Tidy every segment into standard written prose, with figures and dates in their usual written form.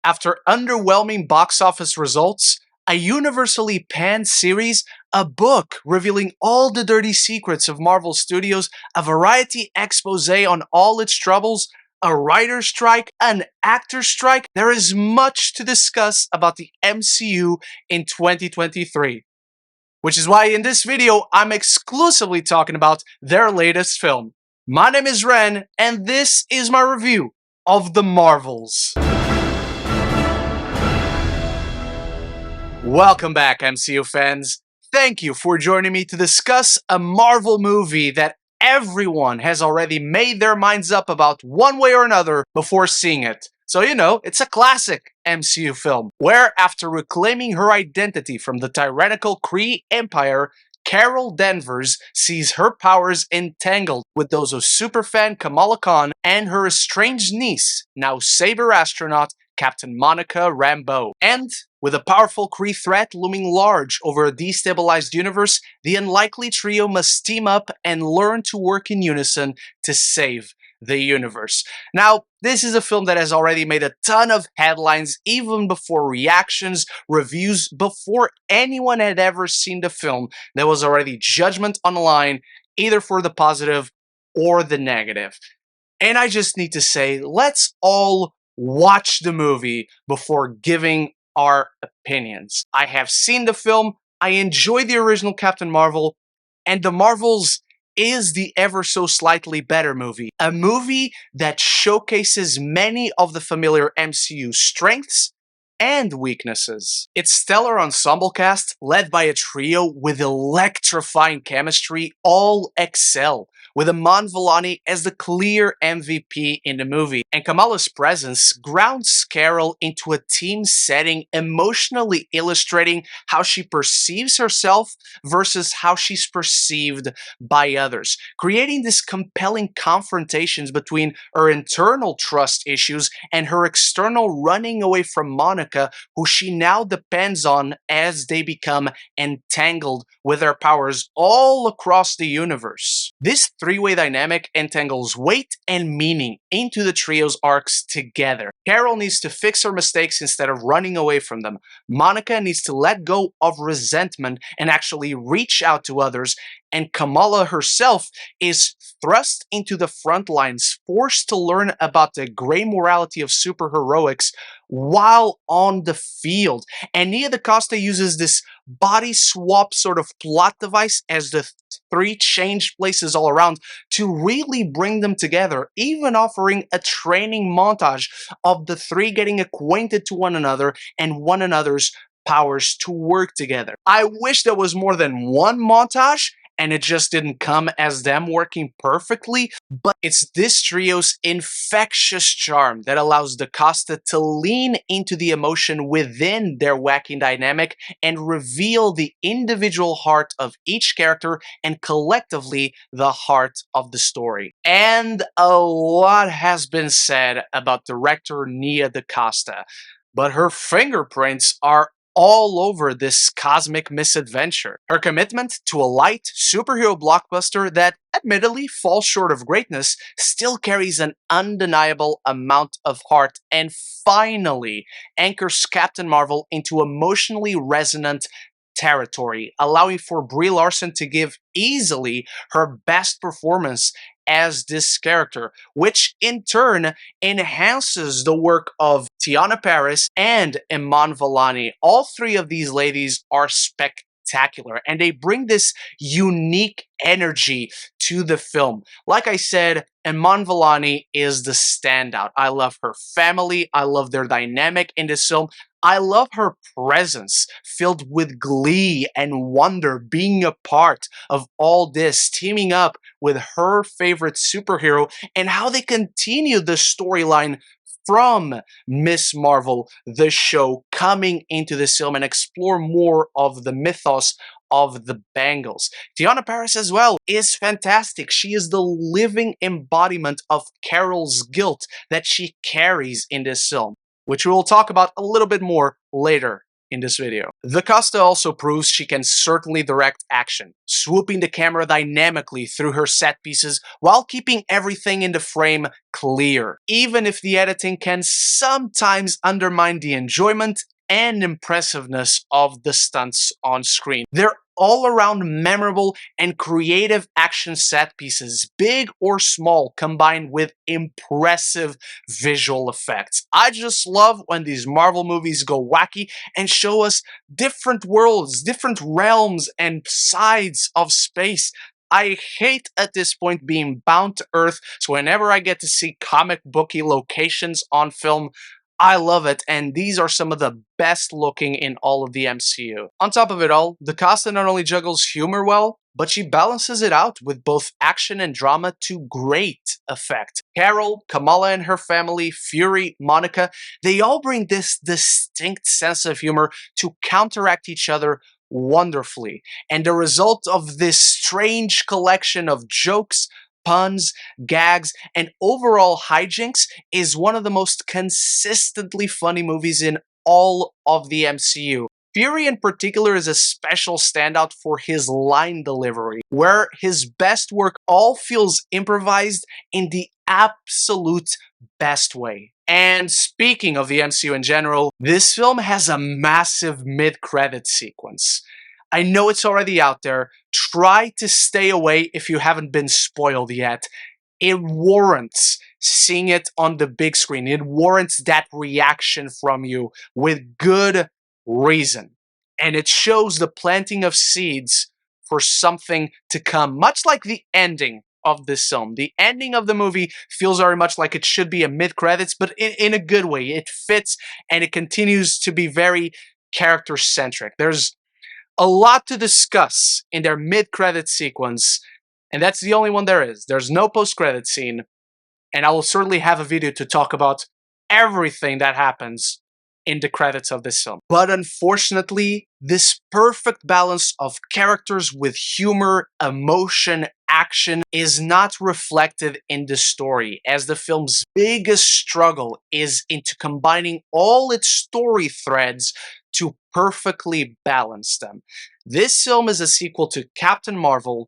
After underwhelming box office results, a universally panned series, a book revealing all the dirty secrets of Marvel Studios, a variety expose on all its troubles, a writer's strike, an actor's strike, there is much to discuss about the MCU in 2023. Which is why in this video, I'm exclusively talking about their latest film. My name is Ren, and this is my review of The Marvels. Welcome back, MCU fans. Thank you for joining me to discuss a Marvel movie that everyone has already made their minds up about one way or another before seeing it. So it's a classic MCU film, where after reclaiming her identity from the tyrannical Kree Empire, Carol Danvers sees her powers entangled with those of superfan Kamala Khan and her estranged niece, now S.A.B.E.R astronaut Captain Monica Rambeau. And with a powerful Kree threat looming large over a destabilized universe, the unlikely trio must team up and learn to work in unison to save the universe. Now, this is a film that has already made a ton of headlines even before reactions, reviews, before anyone had ever seen the film. There was already judgment online, either for the positive or the negative. And I just need to say, let's all watch the movie before giving our opinions. I have seen the film, I enjoy the original Captain Marvel, and The Marvels is the ever so slightly better movie. A movie that showcases many of the familiar MCU strengths and weaknesses. Its stellar ensemble cast, led by a trio with electrifying chemistry, all excel, with Iman Vellani as the clear MVP in the movie. And Kamala's presence grounds Carol into a team setting, emotionally illustrating how she perceives herself versus how she's perceived by others, creating this compelling confrontations between her internal trust issues and her external running away from Monica, who she now depends on as they become entangled with their powers all across the universe. This three-way dynamic entangles weight and meaning into the trio's arcs together. Carol needs to fix her mistakes instead of running away from them. Monica needs to let go of resentment and actually reach out to others. And Kamala herself is thrust into the front lines, forced to learn about the gray morality of superheroics while on the field. And Nia DaCosta uses this body swap sort of plot device as the three change places all around to really bring them together, even offering a training montage of the three getting acquainted to one another and one another's powers to work together. I wish there was more than one montage and it just didn't come as them working perfectly, but it's this trio's infectious charm that allows DaCosta to lean into the emotion within their wacky dynamic and reveal the individual heart of each character and collectively the heart of the story. And a lot has been said about director Nia DaCosta, but her fingerprints are all over this cosmic misadventure. Her commitment to a light superhero blockbuster that admittedly falls short of greatness still carries an undeniable amount of heart and finally anchors Captain Marvel into emotionally resonant territory, allowing for Brie Larson to give easily her best performance as this character, which in turn enhances the work of Teyonah Parris and Iman Vellani. All three of these ladies are spectacular, and they bring this unique energy to the film. Like I said, Iman Vellani is the standout. I love her family. I love their dynamic in this film. I love her presence, filled with glee and wonder, being a part of all this, teaming up with her favorite superhero, and how they continue the storyline from Miss Marvel, the show, coming into this film and explore more of the mythos of the Bangles. Teyonah Parris as well is fantastic. She is the living embodiment of Carol's guilt that she carries in this film, which we will talk about a little bit more later in this video. The Costa also proves she can certainly direct action, swooping the camera dynamically through her set pieces while keeping everything in the frame clear, even if the editing can sometimes undermine the enjoyment and impressiveness of the stunts on screen. They're all around memorable and creative action set pieces, big or small, combined with impressive visual effects. I just love when these Marvel movies go wacky and show us different worlds, different realms, and sides of space. I hate at this point being bound to Earth, so whenever I get to see comic booky locations on film, I love it, and these are some of the best looking in all of the MCU. On top of it all, the Costa not only juggles humor well, but she balances it out with both action and drama to great effect. Carol, Kamala and her family, Fury, Monica, they all bring this distinct sense of humor to counteract each other wonderfully. And the result of this strange collection of jokes, puns, gags, and overall hijinks is one of the most consistently funny movies in all of the MCU. Fury in particular is a special standout for his line delivery, where his best work all feels improvised in the absolute best way. And speaking of the MCU in general, this film has a massive mid-credit sequence. I know it's already out there. Try to stay away if you haven't been spoiled yet. It warrants seeing it on the big screen. It warrants that reaction from you with good reason. And it shows the planting of seeds for something to come, much like the ending of this film. The ending of the movie feels very much like it should be a mid-credits, but in a good way. It fits, and it continues to be very character-centric. There's a lot to discuss in their mid-credit sequence, and that's the only one there is. There's no post-credit scene, and I will certainly have a video to talk about everything that happens in the credits of this film. But unfortunately, this perfect balance of characters with humor, emotion, action is not reflected in the story, as the film's biggest struggle is into combining all its story threads to perfectly balance them. This film is a sequel to Captain Marvel,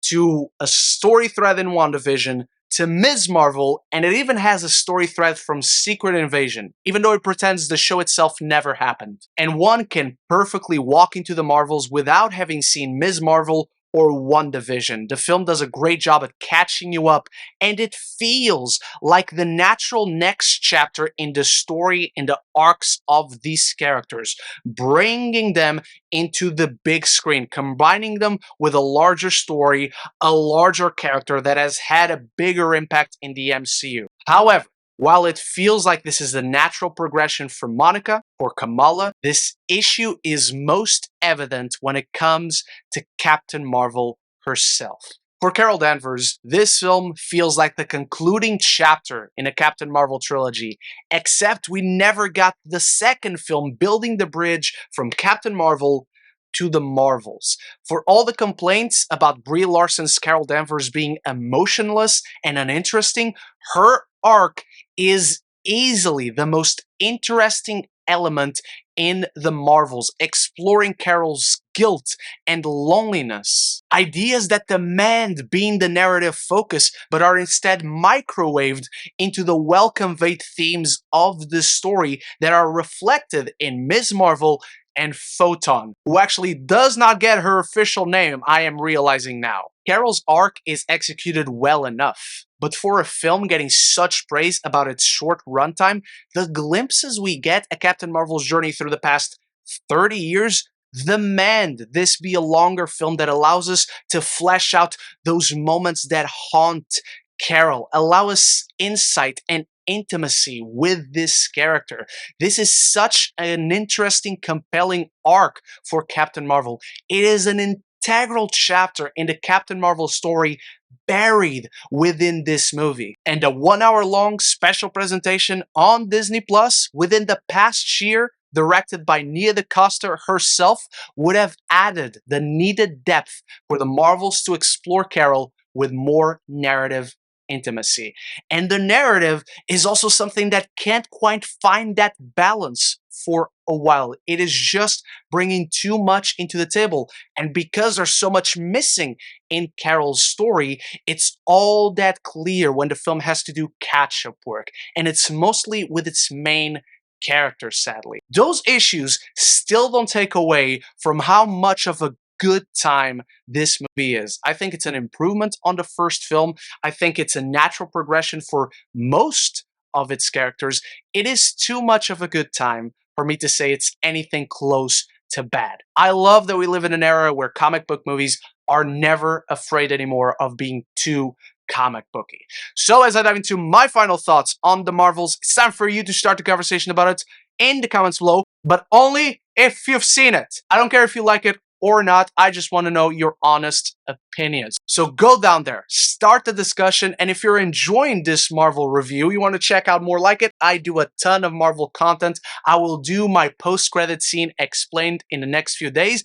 to a story thread in WandaVision, to Ms. Marvel, and it even has a story thread from Secret Invasion, even though it pretends the show itself never happened. And one can perfectly walk into the Marvels without having seen Ms. Marvel or WandaVision. The film does a great job at catching you up, and it feels like the natural next chapter in the story, in the arcs of these characters, bringing them into the big screen, combining them with a larger story, a larger character that has had a bigger impact in the MCU. However, while it feels like this is the natural progression for Monica or Kamala, this issue is most evident when it comes to Captain Marvel herself. For Carol Danvers, this film feels like the concluding chapter in a Captain Marvel trilogy, except we never got the second film building the bridge from Captain Marvel to the Marvels. For all the complaints about Brie Larson's Carol Danvers being emotionless and uninteresting, her arc is easily the most interesting element in the Marvels, exploring Carol's guilt and loneliness. Ideas that demand being the narrative focus, but are instead microwaved into the well-conveyed themes of the story that are reflected in Ms. Marvel and Photon, who actually does not get her official name, I am realizing now. Carol's arc is executed well enough, but for a film getting such praise about its short runtime, the glimpses we get at Captain Marvel's journey through the past 30 years demand this be a longer film that allows us to flesh out those moments that haunt Carol, allow us insight and intimacy with this character. This is such an interesting, compelling arc for Captain Marvel. It is an integral chapter in the Captain Marvel story buried within this movie. And a 1 hour long special presentation on Disney Plus within the past year, directed by Nia DaCosta herself, would have added the needed depth for the Marvels to explore Carol with more narrative intimacy. And the narrative is also something that can't quite find that balance for a while. It is just bringing too much into the table. And because there's so much missing in Carol's story, it's all that clear when the film has to do catch-up work. And it's mostly with its main character, sadly. Those issues still don't take away from how much of a good time this movie is. I think it's an improvement on the first film. I think it's a natural progression for most of its characters. It is too much of a good time for me to say it's anything close to bad. I love that we live in an era where comic book movies are never afraid anymore of being too comic booky. So as I dive into my final thoughts on the Marvels, it's time for you to start the conversation about it in the comments below, but only if you've seen it. I don't care if you like it or not, I just want to know your honest opinions. So go down there, start the discussion, and if you're enjoying this Marvel review, you want to check out more like it, I do a ton of Marvel content. I will do my post-credit scene explained in the next few days,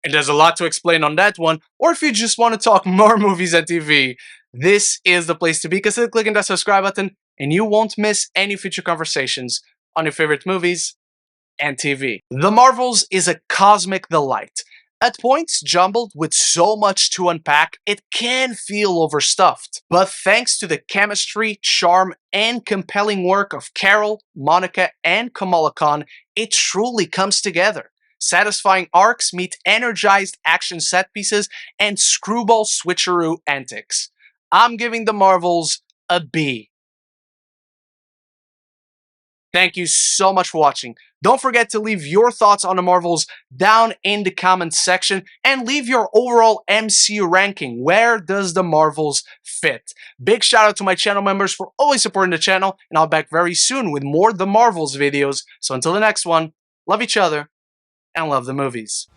and there's a lot to explain on that one. Or if you just want to talk more movies and TV, this is the place to be. Consider clicking that subscribe button, and you won't miss any future conversations on your favorite movies and TV. The Marvels is a cosmic delight. At points, jumbled with so much to unpack, it can feel overstuffed. But thanks to the chemistry, charm, and compelling work of Carol, Monica, and Kamala Khan, it truly comes together. Satisfying arcs meet energized action set pieces and screwball switcheroo antics. I'm giving the Marvels a B. Thank you so much for watching. Don't forget to leave your thoughts on the Marvels down in the comments section and leave your overall MCU ranking. Where does the Marvels fit? Big shout out to my channel members for always supporting the channel, and I'll be back very soon with more The Marvels videos. So until the next one, love each other and love the movies.